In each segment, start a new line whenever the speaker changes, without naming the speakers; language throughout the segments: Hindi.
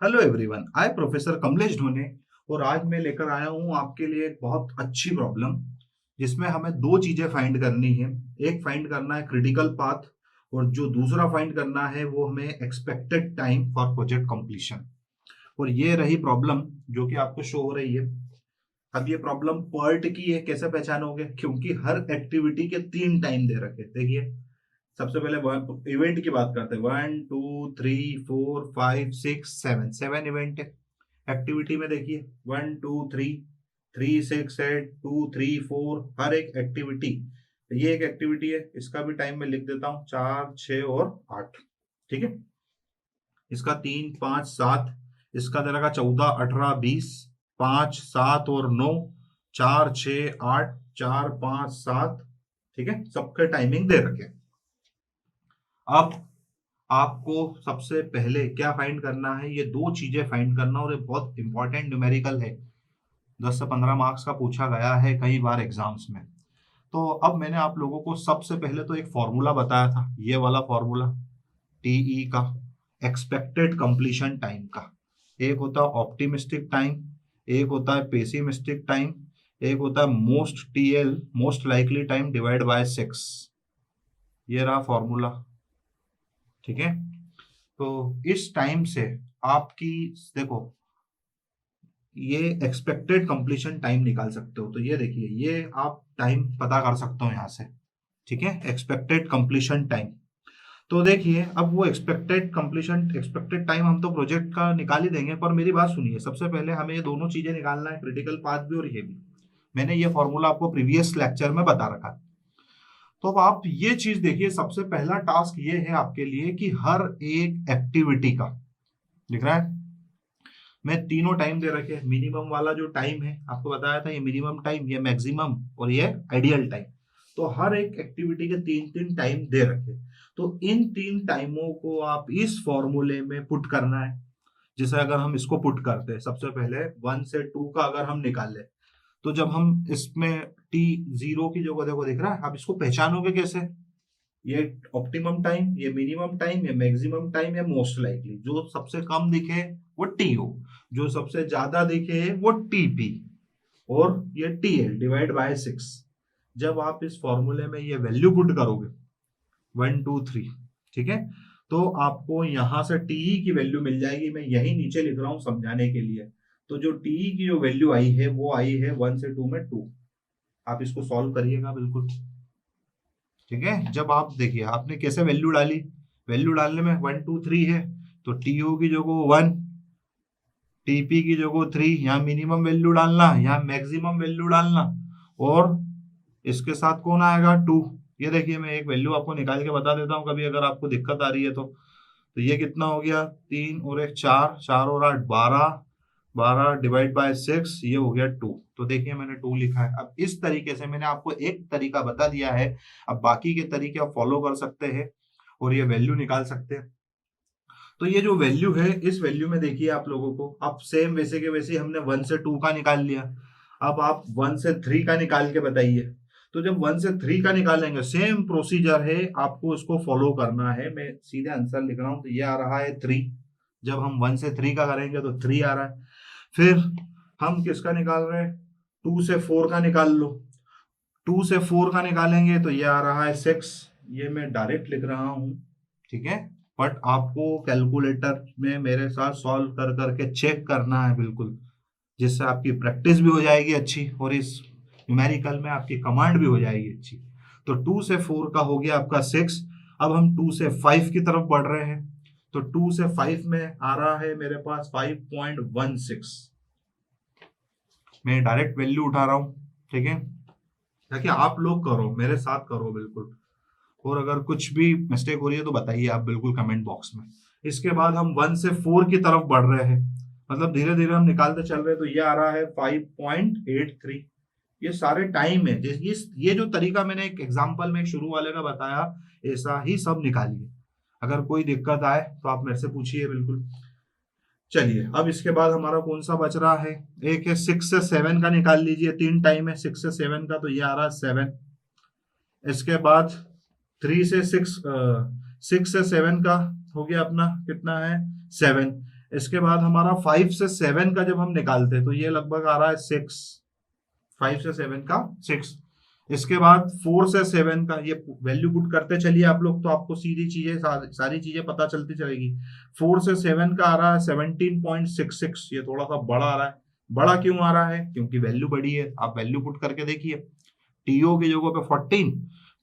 हेलो एवरीवन, आई प्रोफेसर कमलेश ढोने और आज मैं लेकर आया हूँ आपके लिए एक बहुत अच्छी प्रॉब्लम जिसमें हमें दो चीजें फाइंड करनी है। एक फाइंड करना है क्रिटिकल पाथ और जो दूसरा फाइंड करना है वो हमें expected time for project completion. और ये रही प्रॉब्लम जो कि आपको शो हो रही है। अब ये प्रॉब्लम पर्ट की है, कैसे पहचानोगे? क्योंकि हर एक्टिविटी के तीन टाइम दे रखे। देखिए, सबसे पहले इवेंट की बात करते हैं। 1 2 3 4 5 6 7 7 इवेंट है एक्टिविटी में। देखिए 1 2 3 3 6 8 2 3 4 हर एक एक्टिविटी। ये एक एक्टिविटी है, इसका भी टाइम मैं लिख देता हूँ 4 6 और 8। ठीक है, इसका 3 5 7, इसका दे रखा 14 18 20, 5 7 और 9, 4 6 8, 4 5 7। ठीक है, सबके टाइमिंग दे रखे। अब आपको सबसे पहले क्या फाइंड करना है? ये दो चीजें फाइंड करना, और ये बहुत इंपॉर्टेंट न्यूमेरिकल है। 10 से 15 मार्क्स का पूछा गया है कई बार एग्जाम्स में। तो अब मैंने आप लोगों को सबसे पहले तो एक फॉर्मूला बताया था, ये वाला फॉर्मूला टीई का, एक्सपेक्टेड कंप्लीशन टाइम का। एक होता है ऑप्टिमिस्टिक टाइम, एक होता है पेसिमिस्टिक टाइम, एक होता है most TL, most likely time divide by 6। ये रहा फॉर्मूला। ठीक है, तो इस टाइम से आपकी, देखो, ये एक्सपेक्टेड कंप्लीशन टाइम निकाल सकते हो। तो ये देखिए, ये आप टाइम पता कर सकते हो यहाँ से। ठीक है, एक्सपेक्टेड कंप्लीशन टाइम। तो देखिए, अब वो एक्सपेक्टेड टाइम हम तो प्रोजेक्ट का निकाल ही देंगे, पर मेरी बात सुनिए। सबसे पहले हमें ये दोनों चीजें निकालना है, क्रिटिकल पाथ भी और ये भी। मैंने ये फॉर्मूला आपको प्रीवियस लेक्चर में बता रखा। तो अब आप ये चीज देखिए, सबसे पहला टास्क ये है आपके लिए कि हर एक एक्टिविटी का, दिख रहा है, मैं तीनों टाइम दे रखे। मिनिमम वाला जो टाइम है आपको बताया था, ये मिनिमम टाइम, ये मैक्सिमम और ये आइडियल टाइम। तो हर एक एक्टिविटी के तीन तीन टाइम दे रखे। तो इन तीन टाइमों को आप इस फॉर्मूले में पुट करना है। जैसे अगर हम इसको पुट करते हैं, सबसे पहले 1 से 2 का अगर हम निकाल ले, तो जब हम इसमें टी जीरो की जगह, देखो दिख रहा है, आप इसको पहचानोगे कैसे? ये ऑप्टिमम टाइम, ये मिनिमम टाइम, ये मैक्सिमम टाइम, या मोस्ट लाइकली। जो सबसे कम दिखे वो टी हो, जो सबसे ज्यादा दिखे वो टीपी, और ये टीएल डिवाइड बाय 6। जब आप इस फॉर्मूले में ये वैल्यू पुट करोगे 1 2 3, ठीक है, तो आपको यहां से टीई की वैल्यू मिल जाएगी। मैं यही नीचे लिख रहा हूं समझाने के लिए। तो जो टीई की जो वैल्यू आई है वो आई है 1 से 2 में 2। आप इसको सॉल्व करिएगा बिल्कुल। ठीक है, जब आप देखिए आपने कैसे वैल्यू डाली, वैल्यू डालने में 1 2 3 है, तो टीओ की जगह 1, टीपी की जगह 3, यहाँ मिनिमम वैल्यू डालना, यहाँ मैक्सिमम वैल्यू डालना, और इसके साथ कौन आएगा? 2। ये देखिए, मैं एक वैल्यू आपको निकाल के बता देता हूँ कभी अगर आपको दिक्कत आ रही है तो ये कितना हो गया? 3 और 1 4, 4 और 8 12, 12 डिवाइड बाय 6, ये हो गया 2। तो देखिए मैंने 2 लिखा है। अब इस तरीके से मैंने आपको एक तरीका बता दिया है। अब बाकी के तरीके आप फॉलो कर सकते हैं और ये वैल्यू निकाल सकते हैं। तो ये जो वैल्यू है, इस वैल्यू में देखिए आप लोगों को, अब सेम वैसे के वैसे हमने 1 से 2 का निकाल लिया। अब आप 1 से 3 का निकाल के बताइए। तो जब 1 से 3 का निकालेंगे, सेम प्रोसीजर है, आपको इसको फॉलो करना है। मैं सीधे आंसर लिख रहा हूं, तो ये आ रहा है 3। जब हम 1 से 3 का करेंगे तो 3 आ रहा है। फिर हम किसका निकाल रहे हैं? 2 से 4 का निकाल लो। 2 से 4 का निकालेंगे तो ये आ रहा है 6। ये मैं डायरेक्ट लिख रहा हूं, ठीक है, बट आपको कैलकुलेटर में मेरे साथ सॉल्व कर करके चेक करना है बिल्कुल, जिससे आपकी प्रैक्टिस भी हो जाएगी अच्छी और इस न्यूमेरिकल में आपकी कमांड भी हो जाएगी अच्छी। तो 2 से 4 का हो गया आपका 6। अब हम 2 से 5 की तरफ बढ़ रहे हैं। तो 2 से 5 में आ रहा है मेरे पास 5.16। मैं डायरेक्ट वैल्यू उठा रहा हूं, ठीक है, ताकि आप लोग करो, मेरे साथ करो बिल्कुल। और अगर कुछ भी मिस्टेक हो रही है तो बताइए आप बिल्कुल कमेंट बॉक्स में। इसके बाद हम 1 से 4 की तरफ बढ़ रहे हैं, मतलब धीरे धीरे हम निकालते चल रहे हैं। तो ये आ रहा है 5.83। ये सारे टाइम है। ये जो तरीका मैंने एक एग्जांपल में एक शुरू वाले का बताया, ऐसा ही सब निकालिए। अगर कोई दिक्कत आए तो आप मेरे से पूछिए बिल्कुल। चलिए, अब इसके बाद हमारा कौन सा बच रहा है? एक है 6 से 7 का, निकाल लीजिए। तीन टाइम है 6 से 7 का, तो ये आ रहा है 7। इसके बाद 3 से 6, 6 से 7 का हो गया अपना, कितना है? 7। इसके बाद हमारा 5 से 7 का जब हम निकालते हैं तो ये लगभग आ रहा है 6, 5 से 7 का 6। इसके बाद 4 से 7 का ये वैल्यू पुट करते चलिए आप लोग, तो आपको सीधी चीजें सारी चीजें पता चलती चलेगी। 4 से 7 का आ रहा है 17.66, ये थोड़ा सा बड़ा आ रहा है। बड़ा क्यों आ रहा है? क्योंकि वैल्यू बड़ी है। आप वैल्यू पुट करके देखिए, टीओ की जगह पे 14,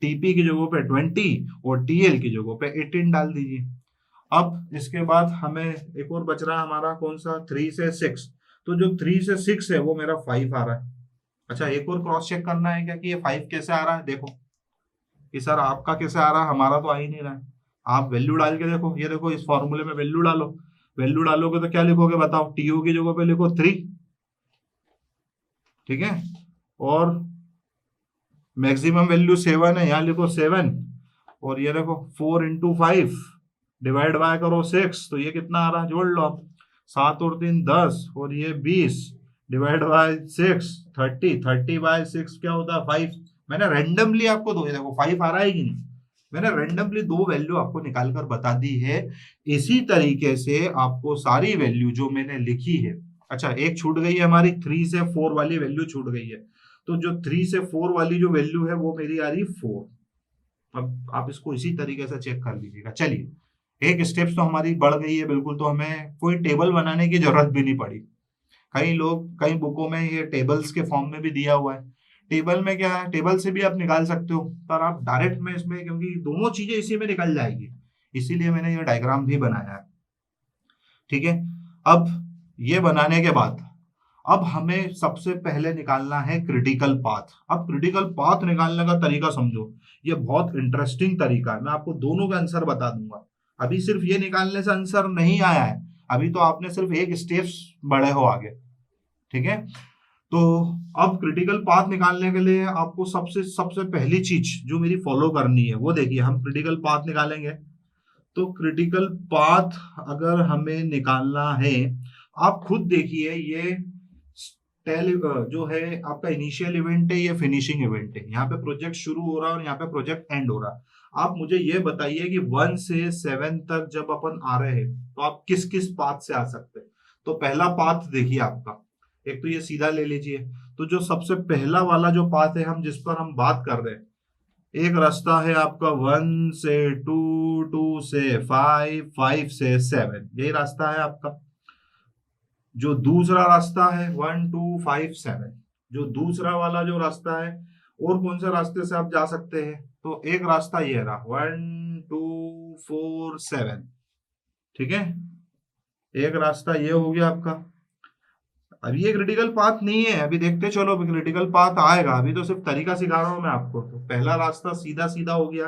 टीपी की जगह पे 20 और टीएल की जगह पे 18 डाल दीजिए। अब इसके बाद हमें एक और बच रहा है हमारा, कौन सा? 3 से 6। तो जो 3 से 6 है वो मेरा 5 आ रहा है। अच्छा, एक और क्रॉस चेक करना है क्या कि ये 5 कैसे आ रहा है। देखो कि सर आपका कैसे आ रहा है, हमारा तो आ ही नहीं रहा है। आप वैल्यू डाल के देखो, ये देखो इस फॉर्मूले में वैल्यू डालो। वैल्यू डालोगे तो क्या लिखोगे बताओ? टीओ की जगह पे लिखो 3, ठीक है, और मैक्सिमम वैल्यू 7 है, यहाँ लिखो 7, और ये देखो 4 इंटू 5 डिवाइड बाय करो 6, तो ये कितना आ रहा है? जोड़ लो आप, 7 और 3 10, और ये 20 डिवाइड बाय 6 30, 30 बाय 6 क्या होता है? 5। मैंने रेंडमली आपको दो, देखो 5 आ रहा है कि नहीं, मैंने रेंडमली दो वैल्यू आपको निकाल कर बता दी है। इसी तरीके से आपको सारी वैल्यू जो मैंने लिखी है, अच्छा एक छूट गई है हमारी, 3 से 4 वाली वैल्यू छूट गई है। तो जो 3 से 4 वाली जो वैल्यू है वो मेरी आ रही 4। अब आप इसको इसी तरीके से चेक कर लीजिएगा। चलिए एक स्टेप्स तो हमारी बढ़ गई है बिल्कुल, तो हमें कोई टेबल बनाने की जरूरत भी नहीं पड़ी। कई लोग कई बुकों में ये टेबल्स के फॉर्म में भी दिया हुआ है। टेबल में क्या है, टेबल से भी आप निकाल सकते हो, पर आप डायरेक्ट में इसमें, क्योंकि दोनों चीजें इसी में निकल जाएगी, इसीलिए मैंने ये डायग्राम भी बनाया है। ठीक है, अब ये बनाने के बाद अब हमें सबसे पहले निकालना है क्रिटिकल पाथ। अब क्रिटिकल पाथ निकालने का तरीका समझो, ये बहुत इंटरेस्टिंग तरीका है। मैं आपको दोनों का आंसर बता दूंगा। अभी सिर्फ ये निकालने से आंसर नहीं आया है, अभी तो आपने सिर्फ एक स्टेप्स बढ़े हो आगे। ठीक है, तो अब क्रिटिकल पाथ निकालने के लिए आपको सबसे सबसे पहली चीज जो मेरी फॉलो करनी है वो देखिए, हम क्रिटिकल पाथ निकालेंगे। तो क्रिटिकल पाथ अगर हमें निकालना है, आप खुद देखिए, ये जो है आपका इनिशियल इवेंट है, ये फिनिशिंग इवेंट है। यहाँ पे प्रोजेक्ट शुरू हो रहा है और यहाँ पे प्रोजेक्ट एंड हो रहा है। आप मुझे ये बताइए कि 1 से 7 तक जब अपन आ रहे हैं तो आप किस किस पाथ से आ सकते हैं। तो पहला पाथ देखिए आपका, एक तो ये सीधा ले लीजिए। तो जो सबसे पहला वाला जो पाथ है हम जिस पर हम बात कर रहे हैं, एक रास्ता है आपका 1 से 2, 2 से 5, 5 से 7, यही रास्ता है आपका। जो दूसरा रास्ता है 1 2 5 7, जो दूसरा वाला जो रास्ता है, और कौन से रास्ते से आप जा सकते हैं? तो एक रास्ता ये रहा 1 2 4 7, ठीक है, एक रास्ता ये हो गया आपका। अभी ये क्रिटिकल पाथ नहीं है, अभी देखते चलो, अभी क्रिटिकल पाथ आएगा, अभी तो सिर्फ तरीका सिखा रहा हूं मैं आपको। तो पहला रास्ता सीधा सीधा हो गया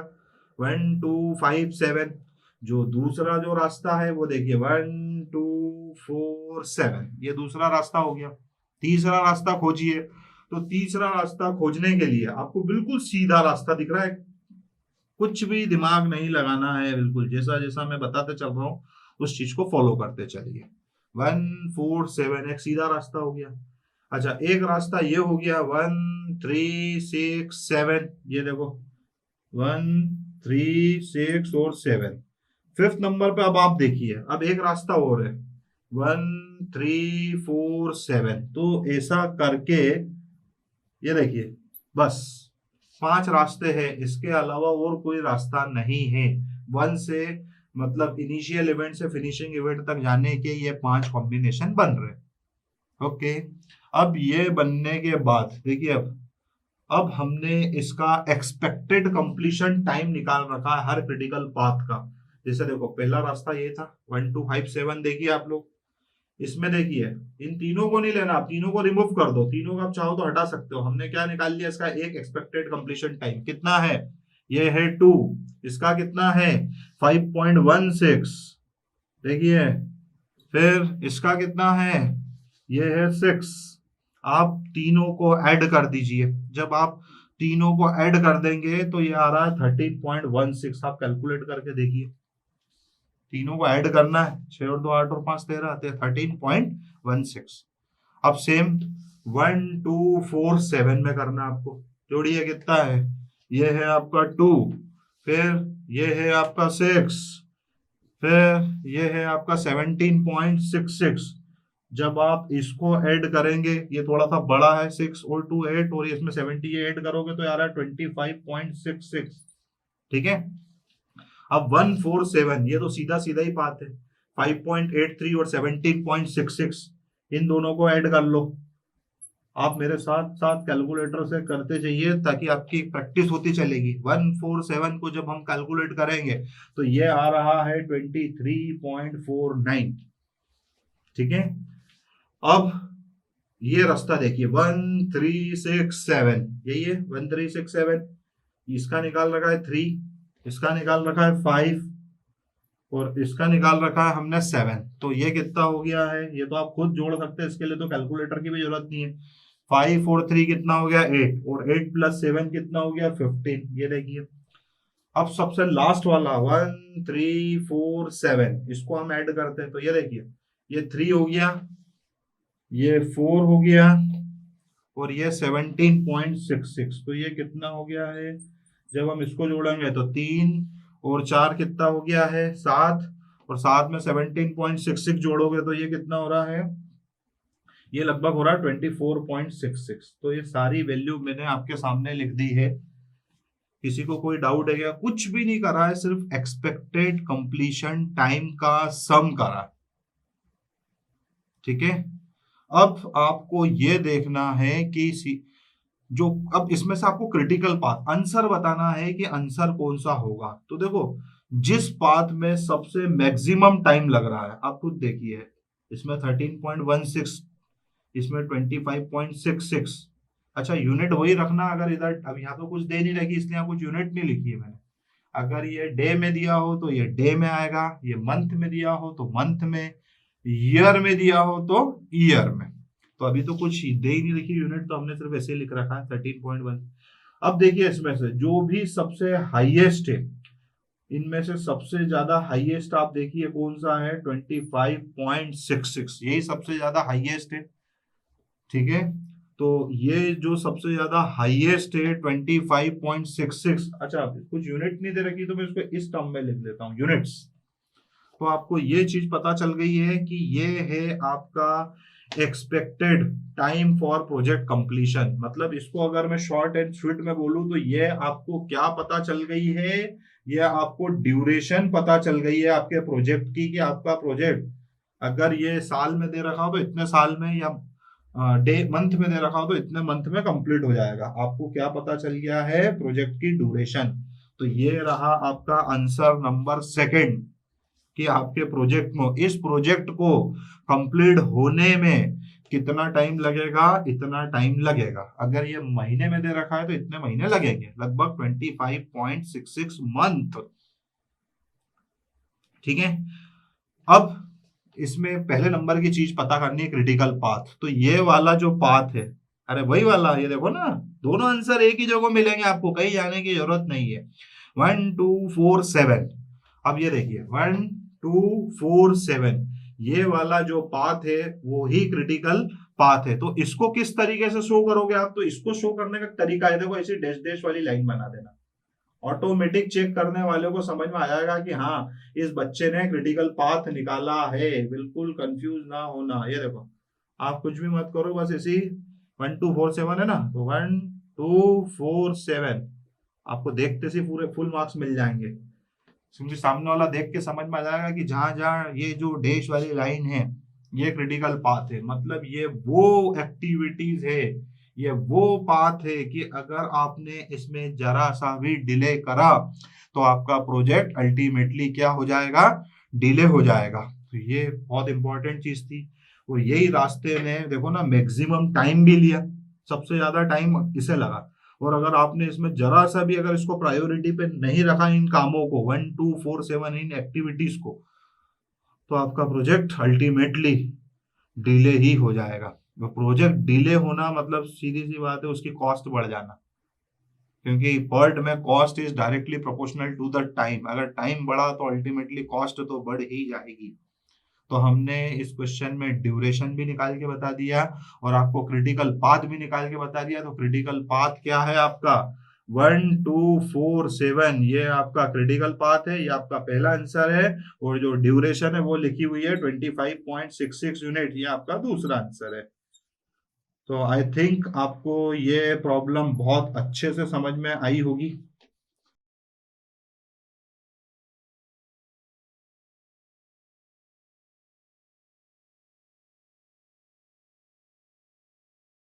1 2 5 7। जो दूसरा जो रास्ता है वो देखिए 1 2 4 7, ये दूसरा रास्ता हो गया। तीसरा रास्ता खोजिए। तो तीसरा रास्ता खोजने के लिए आपको बिल्कुल सीधा रास्ता दिख रहा है, कुछ भी दिमाग नहीं लगाना है, बिल्कुल जैसा जैसा मैं बताते चल रहा हूँ उस चीज को फॉलो करते चलिए। 1 4 7 एक सीधा रास्ता हो गया। अच्छा, एक रास्ता ये हो गया 1 3 6 7, ये देखो 1 3 6 और 7। फिफ्थ नंबर पे अब आप देखिए, अब एक रास्ता और है 1 3 4 7। तो ऐसा करके ये देखिए, बस 5 रास्ते हैं, इसके अलावा और कोई रास्ता नहीं है। 1 से मतलब इनिशियल इवेंट से फिनिशिंग इवेंट तक जाने के ये 5 कॉम्बिनेशन बन रहे। ओके, अब ये बनने के बाद देखिए, अब हमने इसका एक्सपेक्टेड कंप्लीशन टाइम निकाल रखा है हर क्रिटिकल पाथ का। जैसे देखो पहला रास्ता ये था 1 2 5 7, देखिए आप लोग इसमें देखिए, इन तीनों को नहीं लेना, आप तीनों को रिमूव कर दो, तीनों को आप चाहो तो हटा सकते हो। हमने क्या निकाल लिया, इसका एक एक्सपेक्टेड कंप्लीशन टाइम कितना है, ये है 2। इसका कितना है 5.16, देखिए, फिर इसका कितना है, ये है 6। आप तीनों को ऐड कर दीजिए, जब आप तीनों को ऐड कर देंगे तो ये आ रहा है 13.16। आप कैलकुलेट करके देखिए, तीनों को ऐड करना है, 6 और 2 8 और 5 13, 13.16। अब सेम 1 2 4 7 में करना आपको। जोड़िए कितना है, ये है आपका 2, फिर ये है आपका 6, फिर ये है आपका 17.66। जब आप इसको ऐड करेंगे, ये थोड़ा सा बड़ा है, 6 और 2 8, और इसमें 70 ऐड करोगे तो यार 25.66। ठीक है। अब 147, ये तो सीधा सीधा ही बात है, 5.83 और 17.66, इन दोनों को ऐड कर लो। आप मेरे साथ साथ कैलकुलेटर से करते जाइए ताकि आपकी प्रैक्टिस होती चलेगी। 147 को जब हम कैलकुलेट करेंगे तो ये आ रहा है 23.49। ठीक है। अब ये रास्ता देखिए 1367, यही है 1367। इसका निकाल रखा है 3, इसका निकाल रखा है 5, और इसका निकाल रखा है हमने 7। तो ये कितना हो गया है, ये तो आप खुद जोड़ सकते हैं, इसके लिए तो कैलकुलेटर की भी जरूरत नहीं है। 5 और 3 कितना हो गया 8, और 8 प्लस 7 कितना हो गया 15। ये देखिए। अब सबसे लास्ट वाला 1347, इसको हम ऐड करते हैं तो ये देखिए, ये 3 हो गया, ये 4 हो गया, और ये 17.66। तो ये कितना हो गया है, जब हम इसको जोड़ेंगे तो 3 और 4 कितना हो गया है 7, और 7 में 17.66 जोड़ोगे तो ये कितना हो रहा है, ये लगभग हो रहा है 24.66। तो ये सारी वैल्यू मैंने आपके सामने लिख दी है। किसी को कोई डाउट है क्या? कुछ भी नहीं करा है, सिर्फ एक्सपेक्टेड कंप्लीशन टाइम का सम करा। ठीक है। अब आपको ये देखना है कि जो अब इसमें से आपको क्रिटिकल पाथ आंसर बताना है कि आंसर कौन सा होगा। तो देखो, जिस पाथ में सबसे मैक्सिमम टाइम लग रहा है, आप खुद देखिए, इसमें 13.16, इसमें 25.66। अच्छा, यूनिट वही रखना। अगर इधर अब यहाँ तो कुछ दे नहीं रखी, इसलिए यहाँ कुछ यूनिट नहीं लिखी है मैंने। अगर ये डे में दिया हो तो ये डे में आएगा, ये मंथ में दिया हो तो मंथ में, ईयर में दिया हो तो ईयर में। तो अभी तो कुछ दे ही नहीं लिखी यूनिट, तो हमने सिर्फ ऐसे लिख रखा है 13.1। अब देखिए, इसमें से जो भी सबसे हाईएस्ट है, इनमें से सबसे ज्यादा हाईएस्ट आप देखिए कौन सा है, 25.66, यही सबसे ज्यादा हाईएस्ट है। ठीक है। तो ये जो सबसे ज्यादा हाईएस्ट है 25.66। अच्छा, कुछ यूनिट नहीं दे रखी तो मैं इसको इस टर्म में लिख देता हूँ, यूनिट्स। तो आपको ये चीज पता चल गई है कि ये है आपका expected time for project completion. मतलब इसको अगर मैं शॉर्ट एंड स्वीट में बोलूं तो ये आपको क्या पता चल गई है, ये आपको ड्यूरेशन पता चल गई है आपके प्रोजेक्ट की, कि आपका प्रोजेक्ट अगर ये साल में दे रखा हो तो इतने साल में, या डे मंथ में दे रखा हो तो इतने मंथ में कंप्लीट हो जाएगा। आपको क्या पता चल गया है, प्रोजेक्ट की ड्यूरेशन। तो ये रहा आपका आंसर नंबर 2 कि आपके प्रोजेक्ट में, इस प्रोजेक्ट को कंप्लीट होने में कितना टाइम लगेगा, इतना टाइम लगेगा। अगर ये महीने में दे रखा है तो इतने महीने लगेंगे, लगभग 25.66 मंथ। ठीक है। अब इसमें पहले नंबर की चीज पता करनी है, क्रिटिकल पाथ। तो ये वाला जो पाथ है, अरे वही वाला, ये देखो ना, दोनों आंसर एक ही जगह मिलेंगे, आपको कहीं जाने की जरूरत नहीं है। 1 2 4 7। अब ये देखिए 1 2 4 7, ये वाला जो पाथ है वो ही क्रिटिकल पाथ है। तो इसको किस तरीके से शो करोगे आप? तो इसको शो करने का तरीका है, देखो ऐसी डैश डैश वाली लाइन बना देना। ऑटोमेटिक चेक करने वाले को समझ में आ जाएगा कि हाँ, इस बच्चे ने क्रिटिकल पाथ निकाला है। बिल्कुल कंफ्यूज ना होना। ये देखो, आप कुछ भी मत करो, बस इसी 1 2 4 7 है ना, तो 1 2 4 7 आपको देखते से पूरे फुल मार्क्स मिल जाएंगे, क्योंकि सामने वाला देख के समझ में आ जाएगा कि जहां जहां ये जो डैश वाली लाइन है ये क्रिटिकल पाथ है। मतलब ये वो एक्टिविटीज है, ये वो पाथ है कि अगर आपने इसमें जरा सा भी डिले करा तो आपका प्रोजेक्ट अल्टीमेटली क्या हो जाएगा, डिले हो जाएगा। तो ये बहुत इंपॉर्टेंट चीज थी। और यही रास्ते में देखो ना, मैक्सिमम टाइम भी लिया, सबसे ज्यादा टाइम इसे लगा। और अगर आपने इसमें जरा सा भी अगर इसको प्रायोरिटी पे नहीं रखा, इन कामों को 1 2 4 7 इन एक्टिविटीज को, तो आपका प्रोजेक्ट अल्टीमेटली डिले ही हो जाएगा। तो प्रोजेक्ट डिले होना मतलब सीधी सी बात है, उसकी कॉस्ट बढ़ जाना, क्योंकि पर्ट में cost is directly proportional to the time. अगर टाइम बढ़ा तो अल्टीमेटली कॉस्ट तो बढ़ ही जाएगी। तो हमने इस क्वेश्चन में ड्यूरेशन भी निकाल के बता दिया और आपको क्रिटिकल पाथ भी निकाल के बता दिया। तो क्रिटिकल पाथ क्या है आपका, 1247 ये आपका क्रिटिकल पाथ है, ये आपका पहला आंसर है। और जो ड्यूरेशन है वो लिखी हुई है 25.66 यूनिट, ये आपका दूसरा आंसर है। तो आई थिंक आपको ये प्रॉब्लम बहुत अच्छे से समझ में आई होगी।